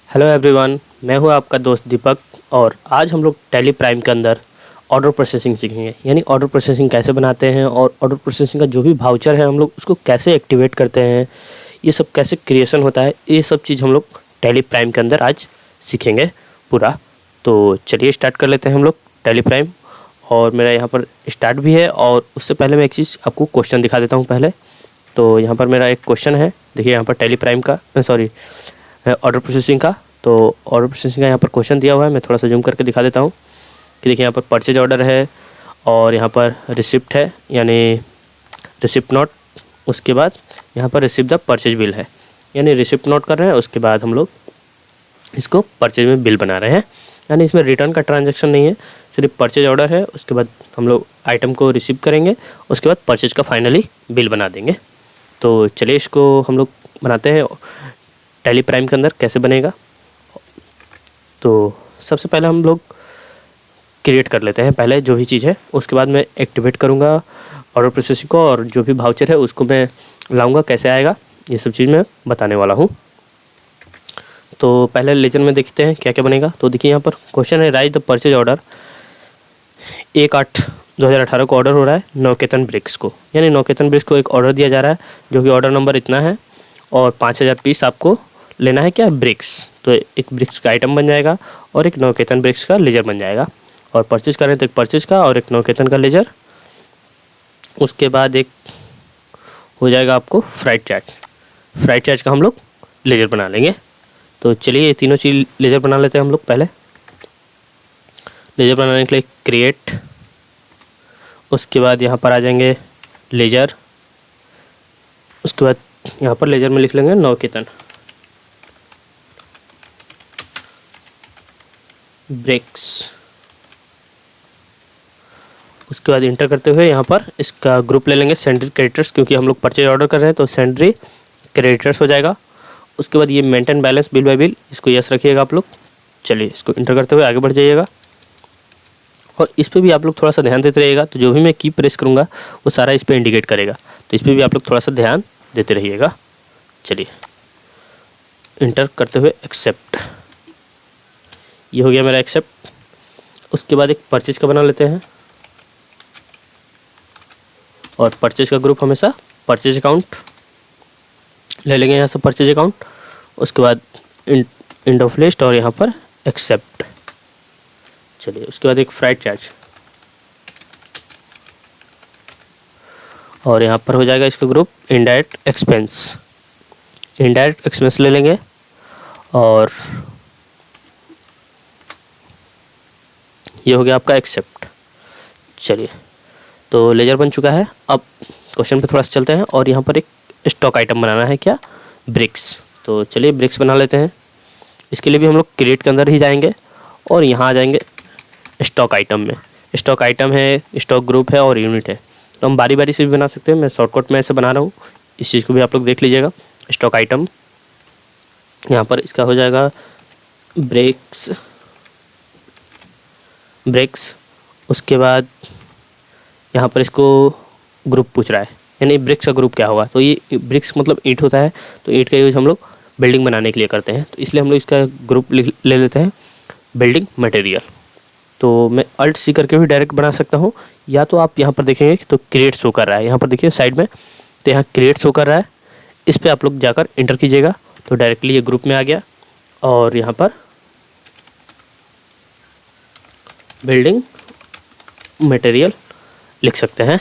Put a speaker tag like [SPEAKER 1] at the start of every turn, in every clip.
[SPEAKER 1] Hello everyone, मैं हूं आपका दोस्त दीपक। और आज हम लोग टैली प्राइम के अंदर ऑर्डर प्रोसेसिंग सीखेंगे। यानी ऑर्डर प्रोसेसिंग कैसे बनाते हैं और ऑर्डर प्रोसेसिंग का जो भी वाउचर है हम लोग उसको कैसे एक्टिवेट करते हैं, ये सब कैसे क्रिएशन होता है, ये सब चीज़ हम लोग टैली प्राइम के अंदर आज सीखेंगे पूरा। तो चलिए स्टार्ट कर लेते हैं हम लोग टैली प्राइम। और मेरा यहाँ पर स्टार्ट भी है, और उससे पहले मैं एक चीज़ आपको क्वेश्चन दिखा देता हूँ पहले। तो यहाँ पर मेरा एक क्वेश्चन है, देखिए यहाँ पर टैली प्राइम का ऑर्डर प्रोसेसिंग का। तो ऑर्डर प्रोसेसिंग का यहाँ पर क्वेश्चन दिया हुआ है, मैं थोड़ा सा जूम करके दिखा देता हूँ कि देखिए यहाँ पर परचेज ऑर्डर है और यहाँ पर रिसिप्ट है, यानी रिसिप्ट नोट। उसके बाद यहाँ पर रिसिप्ट द परचेज बिल है, यानी रिसिप्ट नोट कर रहे हैं, उसके बाद हम लोग इसको परचेज में बिल बना रहे हैं। यानी इसमें रिटर्न का ट्रांजैक्शन नहीं है, सिर्फ परचेज ऑर्डर है। उसके बाद हम लोग आइटम को रिसीव करेंगे, उसके बाद परचेज का फाइनली बिल बना देंगे। तो चलिए इसको हम लोग बनाते हैं टैली प्राइम के अंदर कैसे बनेगा। तो सबसे पहले हम लोग क्रिएट कर लेते हैं पहले जो भी चीज़ है, उसके बाद मैं एक्टिवेट करूँगा ऑर्डर प्रोसेसिंग को, और जो भी वाउचर है उसको मैं लाऊंगा, कैसे आएगा ये सब चीज़ मैं बताने वाला हूँ। तो पहले लेजर में देखते हैं क्या क्या बनेगा। तो देखिए यहाँ पर क्वेश्चन है, राइट द परचेज ऑर्डर। 1/8/2018 को ऑर्डर हो रहा है नवकेतन ब्रिक्स को, यानी नवकेतन ब्रिक्स को एक ऑर्डर दिया जा रहा है जो कि ऑर्डर नंबर इतना है, और 5000 पीस आपको लेना है क्या, ब्रिक्स। तो एक ब्रिक्स का आइटम बन जाएगा और एक नवकेतन ब्रिक्स का लेजर बन जाएगा। और परचेज करें तो एक परचेज का और एक नवकेतन का लेजर। उसके बाद एक हो जाएगा आपको फ्राइट चार्ज का हम लोग लेजर बना लेंगे। तो चलिए ये तीनों चीज़ लेजर बना लेते हैं हम लोग। पहले लेजर बनाने के लिए क्रिएट, उसके बाद यहाँ पर आ जाएंगे लेजर, उसके बाद यहाँ पर लेजर में लिख लेंगे नवकेतन ब्रिक्स। उसके बाद इंटर करते हुए यहाँ पर इसका ग्रुप ले लेंगे सेंड्री क्रेडिटर्स, क्योंकि हम लोग परचेज ऑर्डर कर रहे हैं तो सेंड्री क्रेडिटर्स हो जाएगा। उसके बाद ये maintain balance bill bye bill, इसको यस रखिएगा आप लोग। चलिए इसको इंटर करते हुए आगे बढ़ जाइएगा, और इस पर भी आप लोग थोड़ा सा ध्यान देते रहिएगा। तो जो भी मैं की प्रेस करूँगा वो सारा इस पर इंडिकेट करेगा, तो इस पर भी आप लोग थोड़ा सा ध्यान देते रहिएगा। चलिए इंटर करते हुए एक्सेप्ट, ये हो गया मेरा एक्सेप्ट। उसके बाद एक परचेज का बना लेते हैं, और परचेज का ग्रुप हमेशा परचेज अकाउंट ले लेंगे यहाँ से, परचेज अकाउंट। उसके बाद एंड ऑफ लिस्ट और यहाँ पर एक्सेप्ट। चलिए उसके बाद एक फ्राइट चार्ज, और यहाँ पर हो जाएगा इसका ग्रुप इनडायरेक्ट एक्सपेंस ले लेंगे। और ये हो गया आपका एक्सेप्ट। चलिए तो लेजर बन चुका है। अब क्वेश्चन पे थोड़ा सा चलते हैं, और यहाँ पर एक स्टॉक आइटम बनाना है क्या, ब्रिक्स। तो चलिए ब्रिक्स बना लेते हैं। इसके लिए भी हम लोग क्रिएट के अंदर ही जाएंगे और यहाँ आ जाएंगे स्टॉक आइटम में। स्टॉक आइटम है, स्टॉक ग्रुप है और यूनिट है, तो हम बारी बारी से भी बना सकते हैं। मैं शॉर्टकट में ऐसे बना रहा हूँ, इस चीज़ को भी आप लोग देख लीजिएगा। स्टॉक आइटम यहाँ पर इसका हो जाएगा ब्रिक्स। उसके बाद यहाँ पर इसको ग्रुप पूछ रहा है, यानी ब्रिक्स का ग्रुप क्या होगा। तो ये ब्रिक्स मतलब ईंट होता है, तो ईंट का यूज़ हम लोग बिल्डिंग बनाने के लिए करते हैं, तो इसलिए हम लोग इसका ग्रुप ले लेते हैं बिल्डिंग मटेरियल। तो मैं अल्ट सी करके भी डायरेक्ट बना सकता हूँ, या तो आप यहाँ पर देखेंगे तो क्रिएट शो कर रहा है, यहाँ पर देखिए साइड में, तो यहाँ क्रिएट शो कर रहा है, इस पर आप लोग जाकर इंटर कीजिएगा तो डायरेक्टली ये ग्रुप में आ गया। और यहाँ पर बिल्डिंग मटेरियल लिख सकते हैं।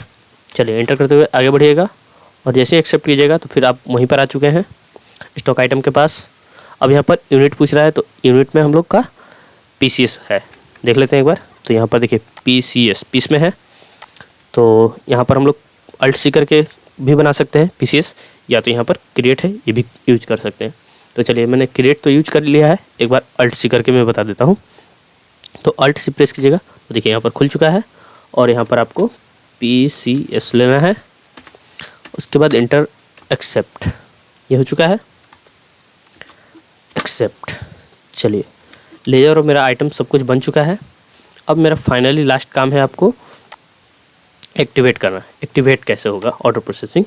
[SPEAKER 1] चलिए इंटर करते हुए आगे बढ़िएगा, और जैसे एक्सेप्ट कीजिएगा तो फिर आप वहीं पर आ चुके हैं स्टॉक आइटम के पास। अब यहाँ पर यूनिट पूछ रहा है, तो यूनिट में हम लोग का पीसीएस है, देख लेते हैं एक बार। तो यहाँ पर देखिए पीसीएस पीस में है, तो यहाँ पर हम लोग अल्ट सी करके भी बना सकते हैं पीसीएस, या तो यहाँ पर क्रिएट है ये भी यूज कर सकते हैं। तो चलिए मैंने क्रिएट तो यूज कर लिया है, एक बार अल्ट सी करके मैं बता देता हूँ। तो अल्ट सी प्रेस कीजिएगा तो देखिए यहाँ पर खुल चुका है, और यहाँ पर आपको पीसीएस लेना है। उसके बाद इंटर एक्सेप्ट, ये हो चुका है एक्सेप्ट। चलिए लेयर और मेरा आइटम सब कुछ बन चुका है। अब मेरा फाइनली लास्ट काम है आपको एक्टिवेट करना। एक्टिवेट कैसे होगा ऑर्डर प्रोसेसिंग,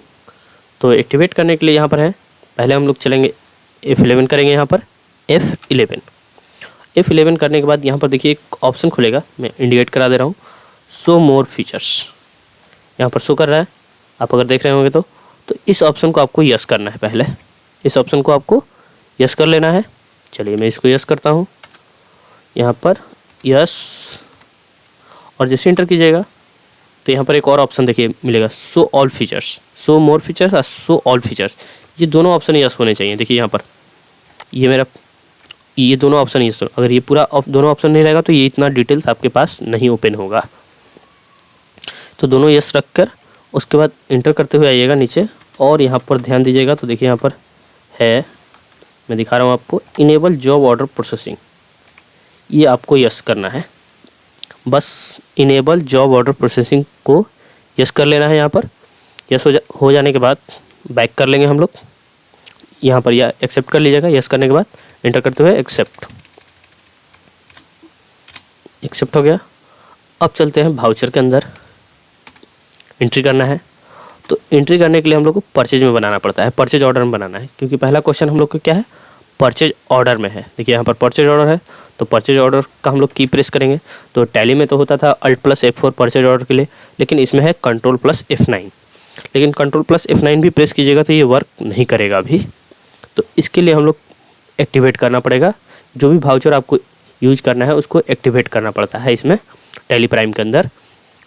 [SPEAKER 1] तो एक्टिवेट करने के लिए यहाँ पर है, पहले हम लोग चलेंगे F11 करेंगे यहाँ पर, F11। F11 करने के बाद यहाँ पर देखिए एक ऑप्शन खुलेगा, मैं इंडिकेट करा दे रहा हूँ, शो मोर फीचर्स। यहाँ पर शो कर रहा है, आप अगर देख रहे होंगे तो इस ऑप्शन को आपको यस करना है। पहले इस ऑप्शन को आपको यस कर लेना है। चलिए मैं इसको यस करता हूँ, यहाँ पर यस, और जैसे इंटर कीजिएगा तो यहाँ पर एक और ऑप्शन देखिए मिलेगा, show all features, show more features और शो ऑल फीचर्स। ये दोनों ऑप्शन यस होने चाहिए। देखिए यहाँ पर ये दोनों ऑप्शन यस, अगर ये पूरा दोनों ऑप्शन नहीं रहेगा तो ये इतना डिटेल्स आपके पास नहीं ओपन होगा। तो दोनों यस रख कर उसके बाद इंटर करते हुए आइएगा नीचे, और यहाँ पर ध्यान दीजिएगा तो देखिए यहाँ पर है, मैं दिखा रहा हूँ आपको, इनेबल जॉब ऑर्डर प्रोसेसिंग। ये आपको यस करना है, बस इनेबल जॉब ऑर्डर प्रोसेसिंग को यस कर लेना है। यहाँ पर यस हो जाने के बाद बैक कर लेंगे हम लोग, यहाँ पर या एक्सेप्ट कर लीजिएगा। यस करने के बाद इंटर करते हुए एक्सेप्ट हो गया। अब चलते हैं भाउचर के अंदर, एंट्री करना है। तो एंट्री करने के लिए हम लोग को परचेज में बनाना पड़ता है, परचेज ऑर्डर में बनाना है, क्योंकि पहला क्वेश्चन हम लोग को क्या है, परचेज ऑर्डर में है। देखिए यहाँ पर परचेज ऑर्डर है, तो परचेज ऑर्डर का हम लोग की प्रेस करेंगे। तो टैली में तो होता था Alt+F4 परचेज ऑर्डर के लिए, लेकिन इसमें है Ctrl+F9। लेकिन Ctrl+F9 भी प्रेस कीजिएगा तो ये वर्क नहीं करेगा अभी। तो इसके लिए हम लोग एक्टिवेट करना पड़ेगा, जो भी भाउचर आपको यूज करना है उसको एक्टिवेट करना पड़ता है इसमें टैली प्राइम के अंदर।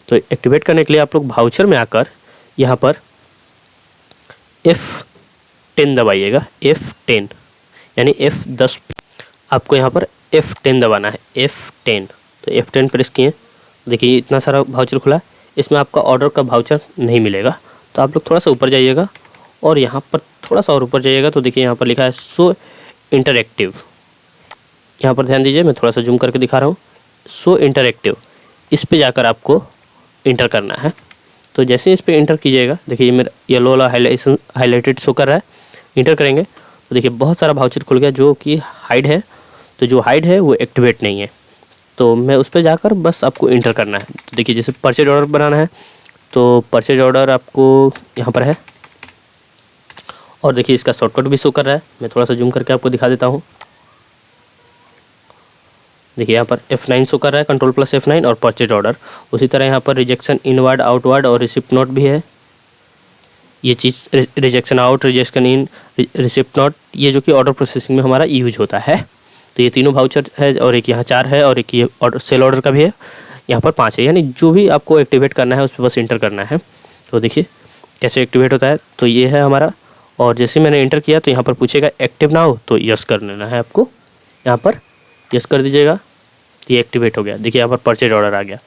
[SPEAKER 1] तो एक्टिवेट करने के लिए आप लोग भाउचर में आकर यहाँ पर F10 दबाइएगा, F10 यानी F10, आपको यहाँ पर F10 दबाना है, F10। तो F10 प्रेस किए, देखिए इतना सारा भाउचर खुला है, इसमें आपका ऑर्डर का भाउचर नहीं मिलेगा। तो आप लोग थोड़ा सा ऊपर जाइएगा, और यहाँ पर थोड़ा सा और ऊपर जाइएगा तो देखिए यहाँ पर लिखा है शो इंटरएक्टिव। यहाँ पर ध्यान दीजिए, मैं थोड़ा सा जूम करके दिखा रहा हूँ, शो इंटरएक्टिव, इस पे जाकर आपको इंटर करना है। तो जैसे ही इस पर इंटर कीजिएगा, देखिए ये मेरा येलो वाला हाईलाइटेड शो कर रहा है। इंटर करेंगे तो देखिए बहुत सारा भाउचर खुल गया जो कि हाइड है। तो जो हाइड है वो एक्टिवेट नहीं है, तो मैं उस पर जाकर बस आपको इंटर करना है। तो देखिए जैसे परचेज ऑर्डर बनाना है, तो परचेज ऑर्डर आपको यहाँ पर है, और देखिए इसका शॉर्टकट भी शो कर रहा है। मैं थोड़ा सा जूम करके आपको दिखा देता हूँ। देखिए यहाँ पर F9 शो कर रहा है, Ctrl+F9 और परचेज ऑर्डर। उसी तरह यहाँ पर रिजेक्शन इनवर्ड आउटवर्ड और रिसिप्ट नोट भी है। ये चीज़ रिजेक्शन आउट, रिजेक्शन इन, रिसिप्ट नोट, ये जो कि ऑर्डर प्रोसेसिंग में हमारा यूज होता है। तो ये तीनों भाउचर है, और एक यहाँ 4 है, और एक ये ऑर्डर सेल ऑर्डर का भी है, यहाँ पर 5 है। यानी जो भी आपको एक्टिवेट करना है उस पर बस इंटर करना है। तो देखिए कैसे एक्टिवेट होता है। तो ये है हमारा, और जैसे मैंने इंटर किया तो यहाँ पर पूछेगा एक्टिव ना हो, तो यस कर लेना है आपको। यहाँ पर यस कर दीजिएगा, ये एक्टिवेट हो गया। देखिए यहाँ पर परचेज ऑर्डर आ गया।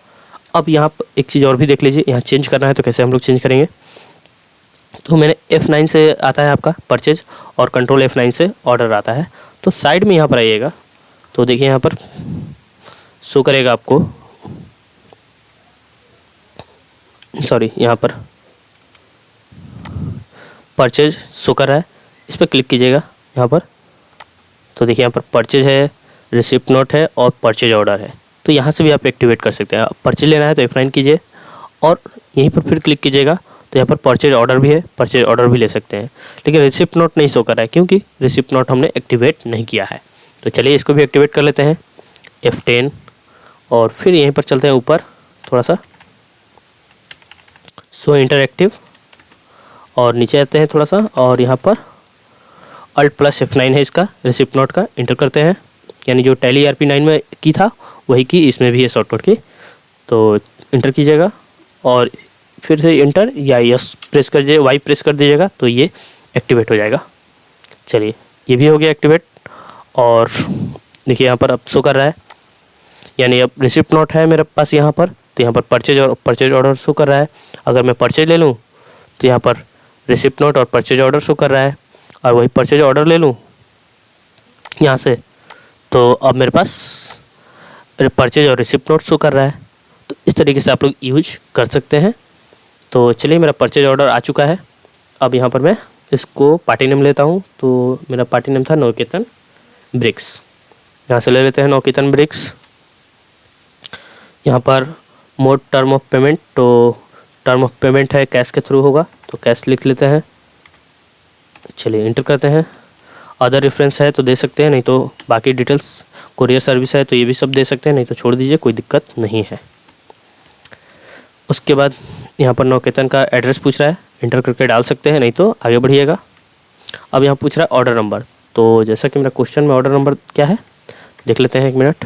[SPEAKER 1] अब यहाँ पर एक चीज़ और भी देख लीजिए, यहाँ चेंज करना है तो कैसे हम लोग चेंज करेंगे। तो मैंने F9 से आता है आपका परचेज, और Ctrl+F9 से ऑर्डर आता है। तो साइड में यहाँ पर आइएगा, तो देखिए यहाँ पर शो करेगा आपको, सॉरी यहाँ पर परचेज शो कर रहा है, इस पर क्लिक कीजिएगा यहाँ पर। तो देखिए यहाँ पर परचेज है, रिसिप्ट नोट है और परचेज ऑर्डर है। तो यहाँ से भी आप एक्टिवेट कर सकते हैं। परचेज लेना है तो F9 कीजिए, और यहीं पर फिर क्लिक कीजिएगा तो यहाँ पर परचेज ऑर्डर भी है, परचेज ऑर्डर भी ले सकते हैं। लेकिन रिसिप्ट नोट नहीं शो कर रहा है, क्योंकि रिसिप्ट नोट हमने एक्टिवेट नहीं किया है। तो चलिए इसको भी एक्टिवेट कर लेते हैं, F10, और फिर यहीं पर चलते हैं ऊपर थोड़ा सा, शो इंटरएक्टिव, और नीचे आते हैं थोड़ा सा, और यहाँ पर Alt+F9 है इसका, रिसिप्ट नोट का। इंटर करते हैं, यानी जो टैली ERP9 में की था वही की इसमें भी है शॉर्टकट की। तो इंटर कीजिएगा, और फिर से इंटर या यस प्रेस कर दीजिए, वाई प्रेस कर दीजिएगा, तो ये एक्टिवेट हो जाएगा। चलिए ये भी हो गया एक्टिवेट। और देखिए यहाँ पर अब शो कर रहा है, यानी अब रिसिप्ट नोट है मेरे पास यहाँ पर, तो यहाँ पर परचेज ऑर्डर शो कर रहा है। अगर मैं परचेज ले लूँ तो यहाँ पर रिसिप्ट नोट और परचेज ऑर्डर शो कर रहा है, और वही परचेज ऑर्डर ले लूँ यहाँ से, तो अब मेरे पास परचेज और रिसिप्ट नोट शो कर रहा है। तो इस तरीके से आप लोग यूज कर सकते हैं। तो चलिए मेरा परचेज ऑर्डर आ चुका है। अब यहाँ पर मैं इसको पार्टी नेम लेता हूँ। तो मेरा पार्टी नेम था नवकेतन ब्रिक्स, यहाँ से ले लेते हैं नवकेतन ब्रिक्स। यहाँ पर मोड टर्म ऑफ पेमेंट, तो टर्म ऑफ पेमेंट है कैश के थ्रू होगा, तो कैश लिख लेते हैं। चलिए इंटर करते हैं, अदर रेफरेंस है तो दे सकते हैं, नहीं तो बाकी डिटेल्स कुरियर सर्विस है तो ये भी सब दे सकते हैं, नहीं तो छोड़ दीजिए, कोई दिक्कत नहीं है। उसके बाद यहाँ पर नवकेतन का एड्रेस पूछ रहा है, इंटर करके डाल सकते हैं, नहीं तो आगे बढ़िएगा। अब यहाँ पूछ रहा है ऑर्डर नंबर, तो जैसा कि मेरा क्वेश्चन में ऑर्डर नंबर क्या है देख लेते हैं, 1 मिनट।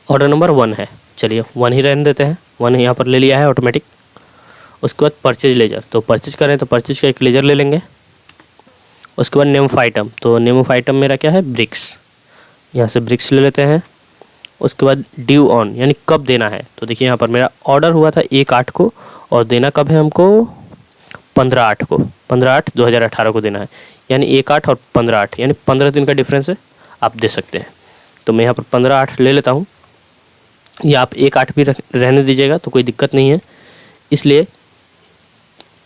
[SPEAKER 1] ऑर्डर नंबर 1 है, चलिए 1 ही रहने देते हैं, 1 यहाँ पर ले लिया है ऑटोमेटिक। उसके बाद परचेज लेजर, तो परचेज करें तो परचेज का एक लेजर ले लेंगे। उसके बाद नेम ऑफ आइटम, तो नेम ऑफ आइटम मेरा क्या है, ब्रिक्स, यहाँ से ब्रिक्स ले लेते हैं। उसके बाद ड्यू ऑन, यानी कब देना है, तो देखिए यहाँ पर मेरा ऑर्डर हुआ था 1/8 को और देना कब है हमको, 15/8 को, 15/8/2018 को देना है, यानी 1/8 और 15/8 यानी 15 दिन का डिफरेंस है, आप दे सकते हैं। तो मैं यहाँ पर 15/8 ले लेता हूँ, या आप 1/8 भी रहने दीजिएगा तो कोई दिक्कत नहीं है। इसलिए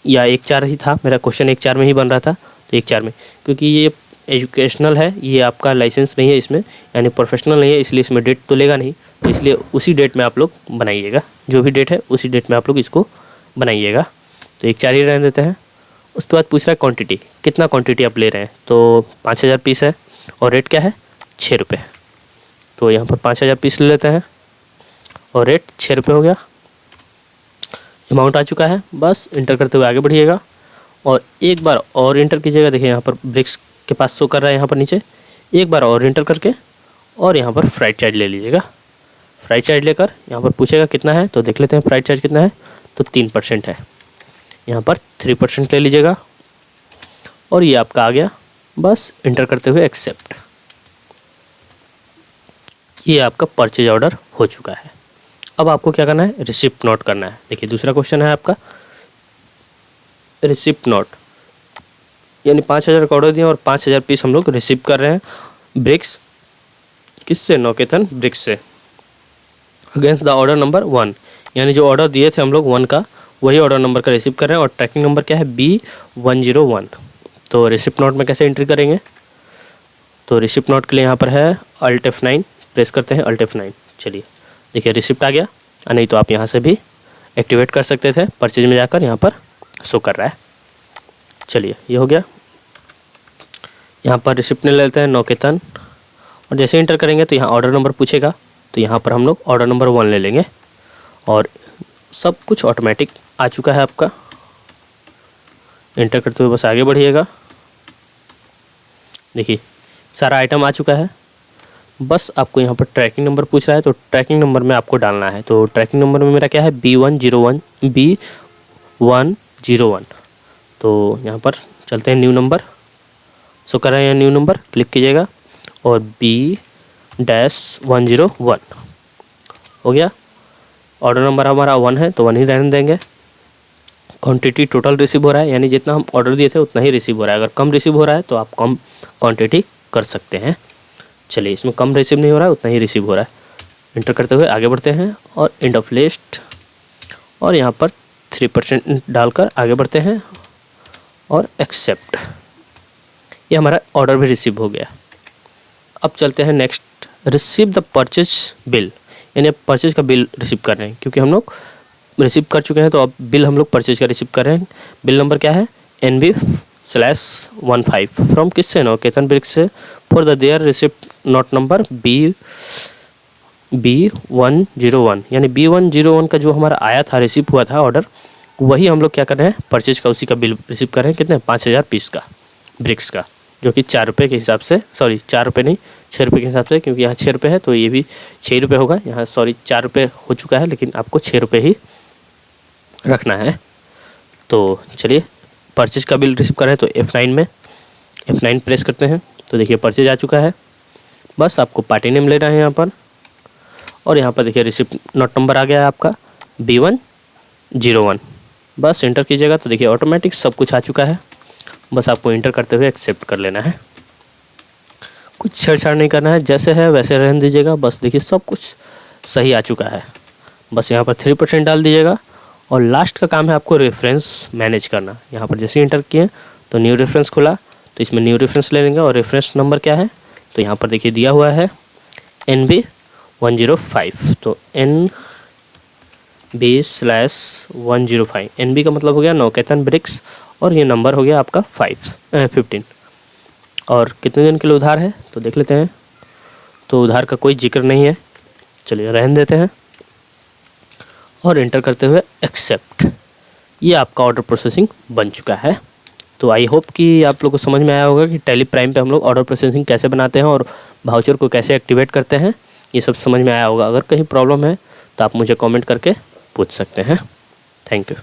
[SPEAKER 1] या 1/4 ही था मेरा क्वेश्चन, 1/4 में ही बन रहा था, तो 1/4 में, क्योंकि ये एजुकेशनल है, ये आपका लाइसेंस नहीं है इसमें, यानी प्रोफेशनल नहीं है, इसलिए इसमें डेट तो लेगा नहीं, तो इसलिए उसी डेट में आप लोग बनाइएगा, जो भी डेट है उसी डेट में आप लोग इसको बनाइएगा। तो 1/4 ही रहने देते हैं। उसके बाद पूछ रहा है क्वांटिटी, कितना क्वांटिटी आप ले रहे हैं, तो 5000 पीस है और रेट क्या है, 6 रुपये। तो यहाँ पर 5000 पीस ले लेते हैं और रेट 6 रुपये हो गया। अमाउंट आ चुका है, बस इंटर करते हुए आगे बढ़िएगा और एक बार और इंटर कीजिएगा। देखिए यहाँ पर ब्रिक्स के पास शो कर रहा है, यहाँ पर नीचे एक बार और इंटर करके और यहाँ पर फ्राइट चार्ज ले लीजिएगा। फ्राइट चार्ज लेकर यहाँ पर पूछेगा कितना है, तो देख लेते हैं फ्राइट चार्ज कितना है, तो 3% है, यहाँ पर 3% ले लीजिएगा और ये आपका आ गया। बस इंटर करते हुए एक्सेप्ट, ये आपका परचेज ऑर्डर हो चुका है। अब आपको क्या करना है, रिसिप्ट नोट करना है। देखिए दूसरा क्वेश्चन है आपका रिसिप्ट नोट, यानी 5000 का ऑर्डर दिया और 5000 पीस हम लोग रिसीव कर रहे हैं ब्रिक्स, किससे, नवकेतन ब्रिक्स से, अगेंस्ट द ऑर्डर नंबर 1, यानी जो ऑर्डर दिए थे हम लोग 1 का, वही ऑर्डर नंबर का रिसीव कर रहे हैं और ट्रैकिंग नंबर क्या है, B101। तो रिसिप्ट नोट में कैसे एंट्री करेंगे, तो रिसिप्ट नोट के लिए यहाँ पर है Alt F9, प्रेस करते हैं Alt F9। चलिए देखिए रिसिप्ट आ गया, नहीं तो आप यहाँ से भी एक्टिवेट कर सकते थे, परचेज में जाकर यहाँ पर शो कर रहा है। चलिए ये हो गया। यहाँ पर रिसिप्ट ले लेते हैं नवकेतन और जैसे इंटर करेंगे तो यहाँ ऑर्डर नंबर पूछेगा, तो यहाँ पर हम लोग ऑर्डर नंबर 1 ले लेंगे और सब कुछ ऑटोमेटिक आ चुका है आपका। इंटर करते हुए बस आगे बढ़िएगा। देखिए सारा आइटम आ चुका है, बस आपको यहाँ पर ट्रैकिंग नंबर पूछ रहा है, तो ट्रैकिंग नंबर में आपको डालना है। तो ट्रैकिंग नंबर में मेरा क्या है, B101। तो यहाँ पर चलते हैं न्यू नंबर, सो कर रहे हैं न्यू नंबर, क्लिक कीजिएगा और B-101 हो गया। ऑर्डर नंबर हमारा 1 है तो 1 ही रहने देंगे। क्वांटिटी टोटल रिसीव हो रहा है, यानी जितना हम ऑर्डर दिए थे उतना ही रिसीव हो रहा है। अगर कम रिसीव हो रहा है तो आप कम क्वांटिटी कर सकते हैं। चलिए इसमें कम रिसीव नहीं हो रहा है, उतना ही रिसीव हो रहा है। इंटर करते हुए आगे बढ़ते हैं और एंड ऑफ लिस्ट और यहाँ पर 3% डालकर आगे बढ़ते हैं और एक्सेप्ट, ये हमारा ऑर्डर भी रिसीव हो गया। अब चलते हैं next, receive the purchase bill, यानी अब परचेज का बिल रिसीव कर रहे हैं, क्योंकि हम लोग रिसीव कर चुके हैं तो अब बिल हम लोग परचेज का रिसीव कर रहे हैं। बिल नंबर क्या है, NB/15 फ्रॉम किससे, नवकेतन ब्रिक्स से, for the their receipt note number B101, यानी B101 का जो हमारा आया था, रिसीव हुआ था ऑर्डर, वही हम लोग क्या कर रहे हैं, परचेज का उसी का बिल रिसीव कर रहे हैं। कितने, 5000 पीस का ब्रिक्स का, जो कि 4 रुपये के हिसाब से, सॉरी 4 रुपये नहीं 6 रुपये के हिसाब से, क्योंकि यहाँ 6 रुपये है तो ये भी 6 रुपये होगा। यहाँ सॉरी 4 रुपये हो चुका है, लेकिन आपको 6 रुपये ही रखना है। तो चलिए परचेज का बिल रिसीव कर रहे हैं, तो F9 में F9 प्रेस करते हैं, तो देखिए परचेज आ चुका है। बस आपको पार्टी नेम लेना है यहाँ पर, और यहाँ पर देखिए रिसिप्ट नोट नंबर आ गया है आपका B101। बस इंटर कीजिएगा तो देखिए ऑटोमेटिक सब कुछ आ चुका है। बस आपको इंटर करते हुए एक्सेप्ट कर लेना है, कुछ छेड़छाड़ नहीं करना है, जैसे है वैसे रहने दीजिएगा। बस देखिए सब कुछ सही आ चुका है। बस यहाँ पर 3% डाल दीजिएगा और लास्ट का काम है आपको रेफरेंस मैनेज करना। यहाँ पर जैसे इंटर किए तो न्यू रेफरेंस खुला, तो इसमें न्यू रेफरेंस ले लेंगे और रेफरेंस नंबर क्या है, तो यहाँ पर देखिए दिया हुआ है NB105। तो NB/105, NB का मतलब हो गया नवकेतन ब्रिक्स और ये नंबर हो गया आपका 15। और कितने दिन के लिए उधार है तो देख लेते हैं। तो उधार का कोई जिक्र नहीं है, चलिए रहने देते हैं और इंटर करते हुए एक्सेप्ट। ये आपका ऑर्डर प्रोसेसिंग बन चुका है। तो आई होप कि आप लोगों को समझ में आया होगा कि टैली प्राइम पे हम लोग ऑर्डर प्रोसेसिंग कैसे बनाते हैं और वाउचर को कैसे एक्टिवेट करते हैं, ये सब समझ में आया होगा। अगर कहीं प्रॉब्लम है तो आप मुझे कमेंट करके पूछ सकते हैं। Thank you.